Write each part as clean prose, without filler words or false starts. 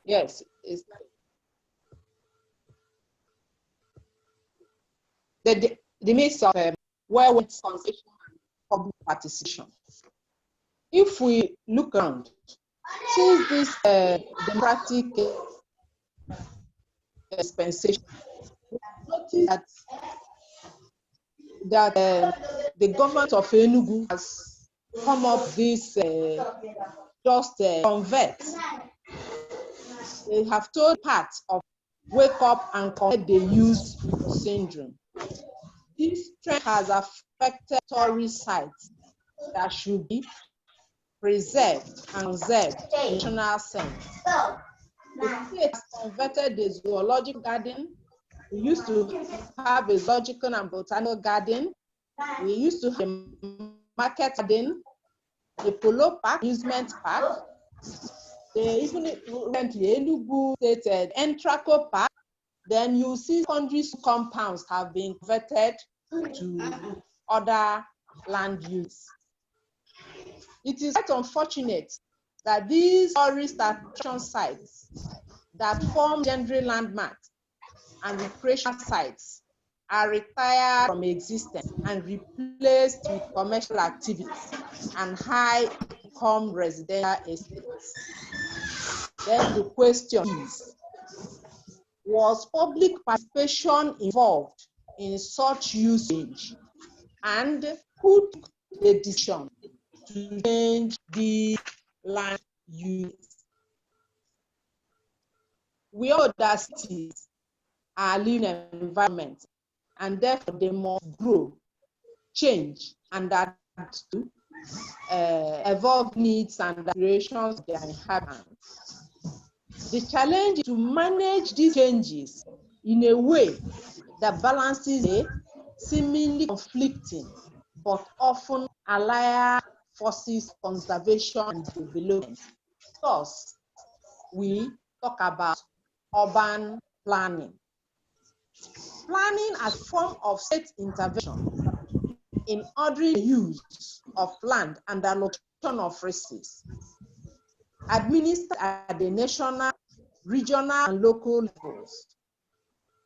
Yes, it's the mix of where with conservation and public participation. If we look around, since this democratic dispensation, we notice that the government of Enugu has come up this just convert. They have told parts of wake up and convert the youth syndrome. This trend has affected tourist sites that should be preserved and conserved in national sense. The state has converted the zoological garden. We used to have a zoological and botanical garden. We used to have a market garden, a polo park, amusement park. They even recently Enugu State Entraco Park. Then you see secondary compounds have been converted to other land use. It is quite unfortunate that these tourist attraction sites that form legendary landmarks and recreational sites are retired from existence and replaced with commercial activities and high-income residential estates. Then the question is, was public participation involved in such usage, and who took the decision to change the land use? We all that cities are living environment, and therefore they must grow, change, and adapt to evolve needs and aspirations of their inhabitants. The challenge is to manage these changes in a way that balances a seemingly conflicting but often allied forces, conservation and development. Thus, we talk about urban planning. Planning as a form of state intervention in ordering the use of land and the allocation of resources, administered at the national, regional, and local levels,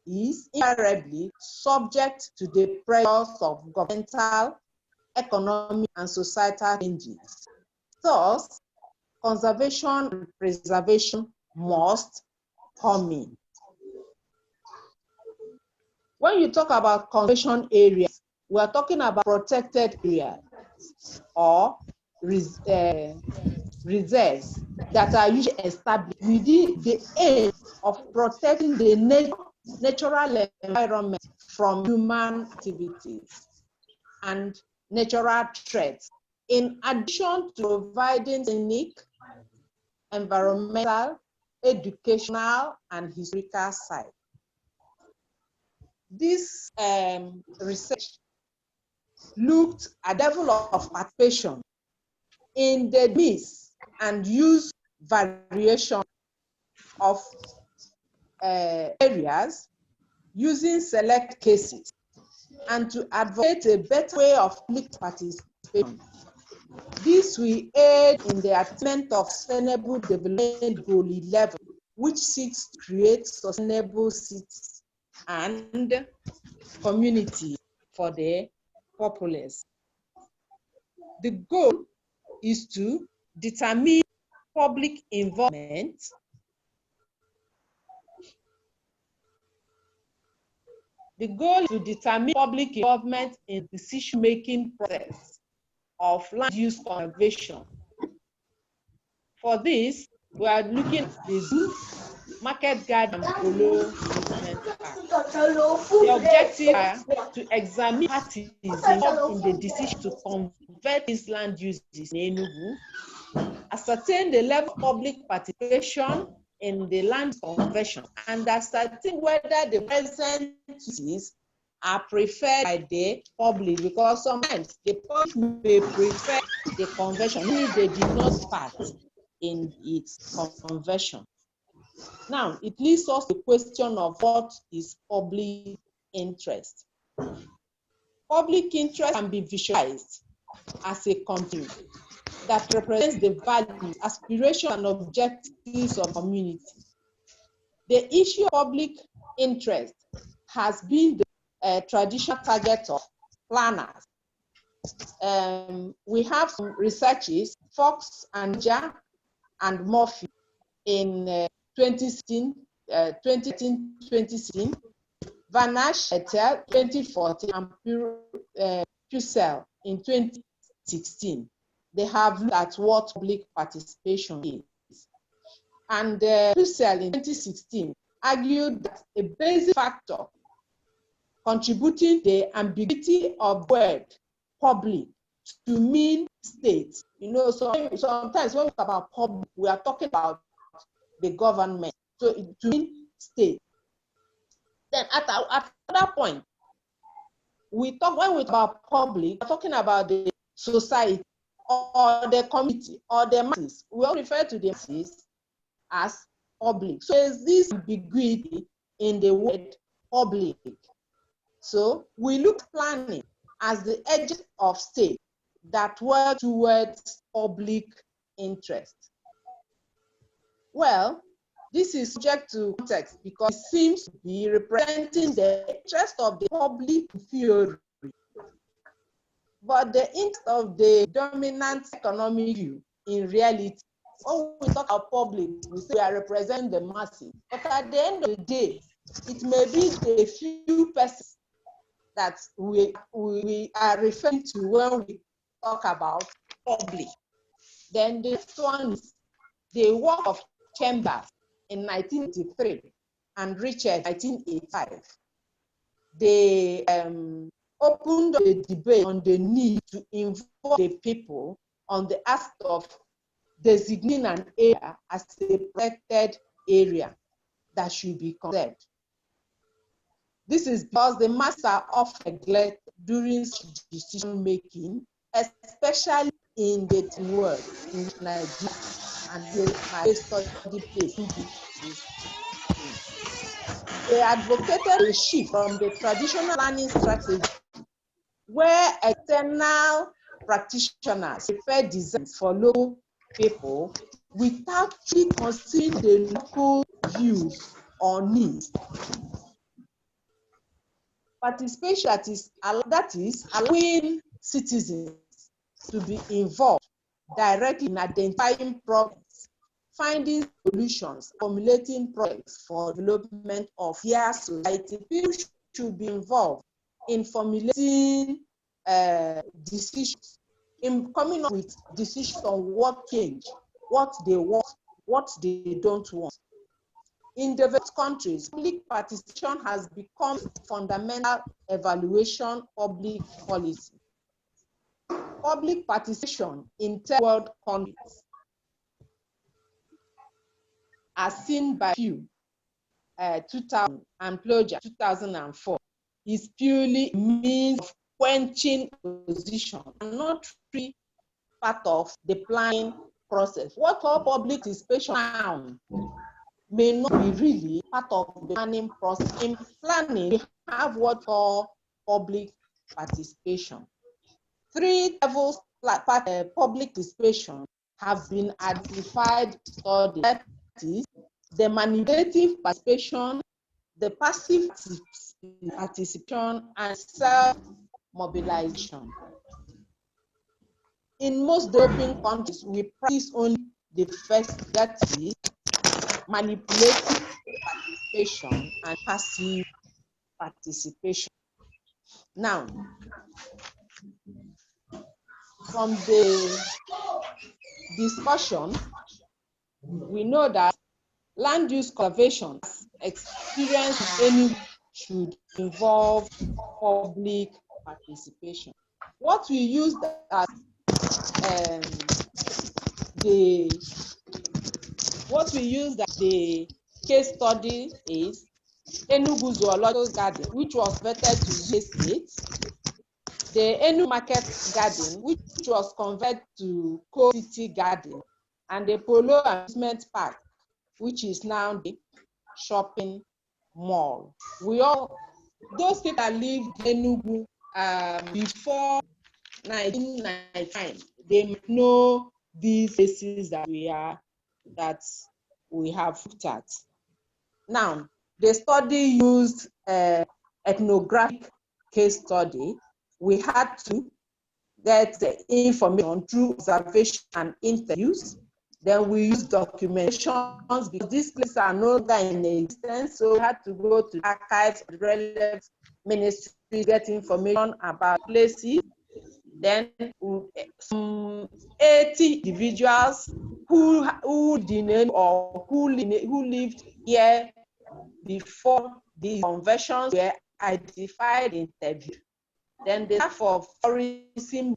is invariably subject to the pressures of governmental, economic, and societal changes. Thus, conservation and preservation must come in. When you talk about conservation areas, we are talking about protected areas or reserves that are usually established within the aim of protecting the natural environment from human activities and natural threats, in addition to providing scenic, environmental, educational, and historical sites. This research looked at the level of participation in the needs and use variation of areas using select cases, and to advocate a better way of public participation. This will aid in the attainment of Sustainable Development Goal 11, which seeks to create sustainable cities and communities for the populace. The goal is to determine public involvement in the decision-making process of land use conservation. For this, we are looking at the zoo, market garden, and polo amusement park. The objective is to examine parties involved in the decision to convert these land uses in Enugu, ascertain the level of public participation in the land conversion, and ascertain whether the present uses are preferred by the public, because sometimes the public may prefer the conversion if they did not part in its conversion. Now, it leads us to the question of what is public interest. Public interest can be visualized as a continuum that represents the values, aspirations, and objectives of community. The issue of public interest has been the traditional target of planners. We have some researches, Fox and Ja and Murphy in 2016, 2016, Vanash et al. 2014, and Purcell in 2016. They have looked at what public participation is. And Purcell in 2016 argued that a basic factor contributing the ambiguity of the word public to mean state. You know, so sometimes when we talk about public, we are talking about the government. So to mean state. Then at that point, when we talk about public, we're talking about the society or the community or the masses. We all refer to the masses as public. So there's this ambiguity in the word public. So we look at planning as the agent of state that work towards public interest. Well, this is subject to context because it seems to be representing the interest of the public theory, but the interest of the dominant economic view in reality. When we talk about public, we say we are representing the masses, but at the end of the day, it may be the few persons that we are referring to when we talk about public. Then the next one is the work of Chambers in 1983 and Richard in 1985. They opened the debate on the need to involve the people on the aspect of designating an area as a protected area that should be conserved. This is because the masses are often neglected during decision making, especially in the world, in Nigeria, and my study place. They advocated a shift from the traditional planning strategy, where external practitioners prepare designs for local people without considering the local views or needs. Participation that is allowing citizens to be involved directly in identifying problems, finding solutions, formulating projects for development of their society. People should be involved in formulating decisions, in coming up with decisions on what change, what they want, what they don't want. In developed countries, public participation has become fundamental evaluation public policy. Public participation in third world countries, as seen by Pew 2000 and Ploger 2004, is purely a means of quenching opposition and not really part of the planning process. What all public participation now may not be really part of the planning process. In planning, we have what we call public participation. 3 levels of public participation have been identified studies. That is the manipulative participation, the passive participation, and self-mobilization. In most developing countries, we practice only the first, that is manipulative participation and passive participation. Now, from the discussion, we know that land use conservation experience in Enugu should involve public participation. What we use as the case study is Enugu Zoological Garden, which was vetted to the state, the Enugu Market Garden, which was converted to Co-City Garden, and the Polo Amusement Park, which is now the shopping mall. Those people that lived in Enugu before 1999, they know these places that we have looked at. Now, the study used ethnographic case study. We had to get the information through observation and interviews. Then we used documentations because these places are no longer in existence, so we had to go to archives, relevant ministries, get information about places. Then some 80 individuals who didn't or who lived here before the conversions were identified, interviewed. Then the staff of tourism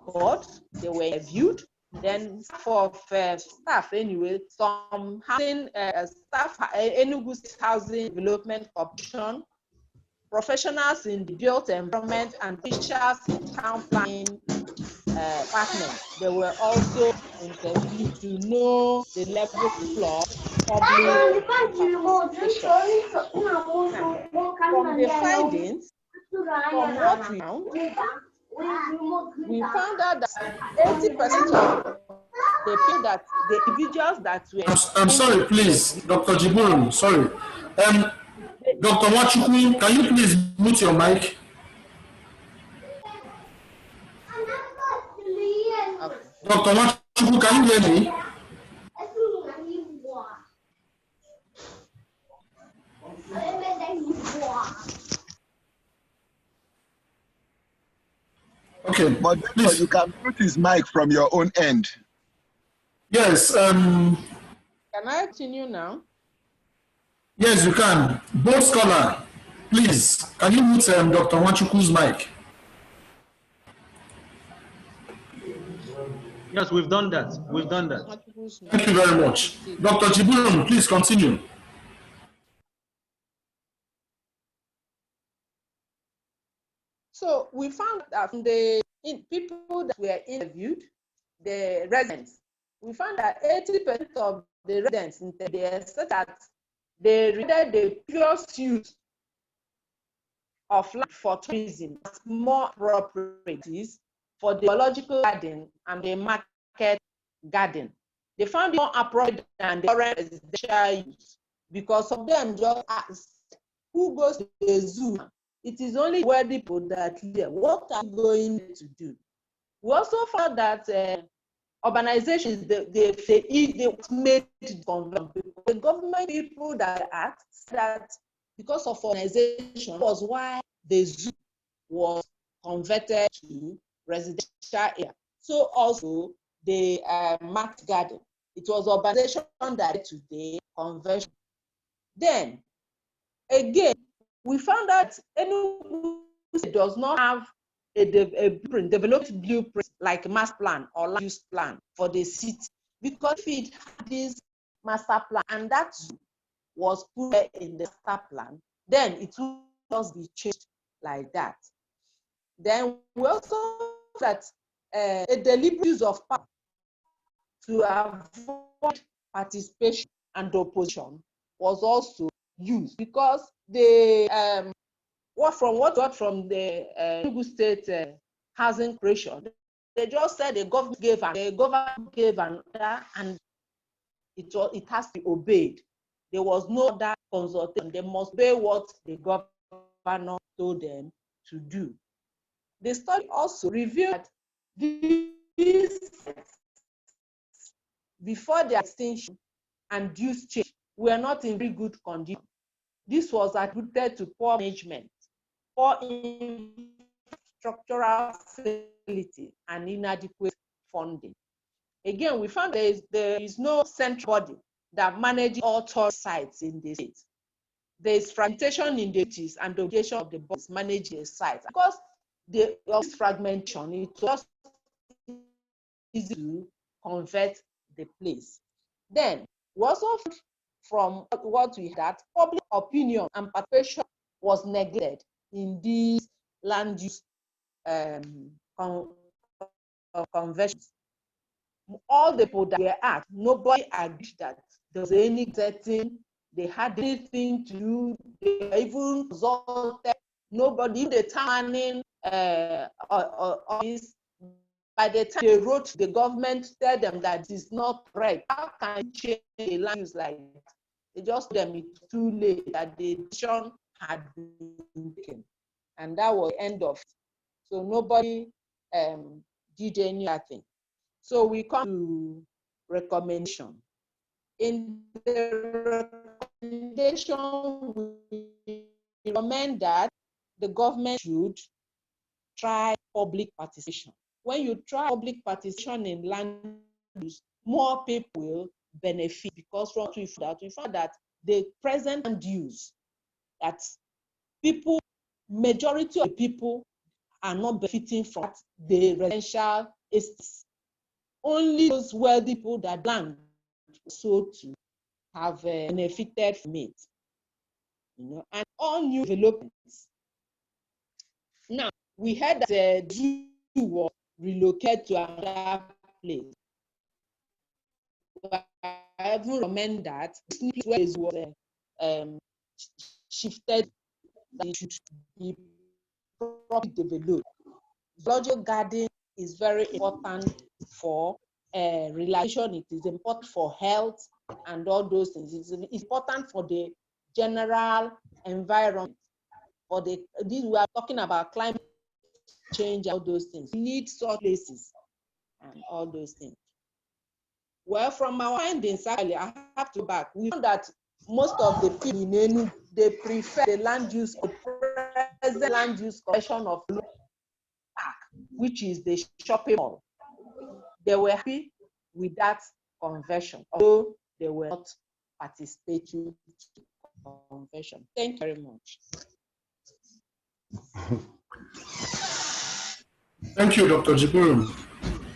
board, they were interviewed. Then staff anyway, some housing staff, Enugu Housing Development Corporation, professionals in the built environment, and officials in town planning department. They were also interviewed to know the level of public participation. From the findings, from what we found out that 80% of the people that the individuals that were. I'm sorry, please, Dr. Jiburun, sorry. Dr. Wachukwu, can you please mute your mic? Okay. Dr. Wachukwu, can you hear me? Okay, but please. You can mute his mic from your own end. Yes. Can I continue now? Yes, you can. Both scholar, please, can you mute Dr. Wachukwu's mic? Yes, we've done that. We've done that. Thank you very much. Dr. Jiburun, please continue. So we found that from the people that were interviewed, the residents, we found that 80% of the residents said that they rated the previous use of land for tourism as more appropriate for the biological garden and the market garden. They found it more appropriate than the current residential use because of them just asked, who goes to the zoo? It is only wealthy people that live. What are you going to do? We also found that urbanization is they made convert. The government people that asked that because of urbanization was why the zoo was converted to residential area. So also the market garden. It was urbanization that led to the conversion. Then again, we found that Enugu does not have a developed blueprint like a master plan or land use plan for the city, because if it had this master plan and that was put in the master plan, then it will just be changed like that. Then we also that a deliberate use of power to avoid participation and opposition was also used, because the from the Enugu State Housing Corporation, they just said the government gave an order and it has to be obeyed. There was no other consultation. They must obey what the governor told them to do. The study also revealed that these before their extinction and use change were not in very good condition. This was attributed to poor management, poor infrastructural facility, and inadequate funding. Again, we found there is no central body that manages all tourist sites in the state. There is fragmentation in the duties and the obligation of the bodies managing the sites. Because of this fragmentation, it was easy to convert the place. Then, we also found from what we had, public opinion and participation was neglected in these land use conversions. All the people that were asked, nobody agreed that there was any setting, they had anything to do, they even consulted nobody in the planning office. By the time they wrote to the government, tell them that it's not right. How can you change the land use like that? They just told them it's too late, that the decision had been taken. And that was the end of it. So nobody did any other thing. So we come to recommendation. In the recommendation, we recommend that the government should try public participation. When you try public participation in land use, more people will benefit, because from we found that the present land use, that people, majority of the people are not benefiting from the residential estates. Only those wealthy people that land sold to have benefited from it. And all new developments. Now, we heard that the Jew was relocated to another place. I even recommend that this place was shifted, that it should be properly developed. Zoological garden is very important for relaxation. It is important for health and all those things. It's important for the general environment. We are talking about climate change, all those things. We need such places and all those things. Well, from our findings, actually, I have to back. We found that most of the people in Enugu, they prefer the land use, present land use conversion of park, which is the shopping mall. They were happy with that conversion, although they were not participating in the conversion. Thank you very much. Thank you, Dr. Jibril.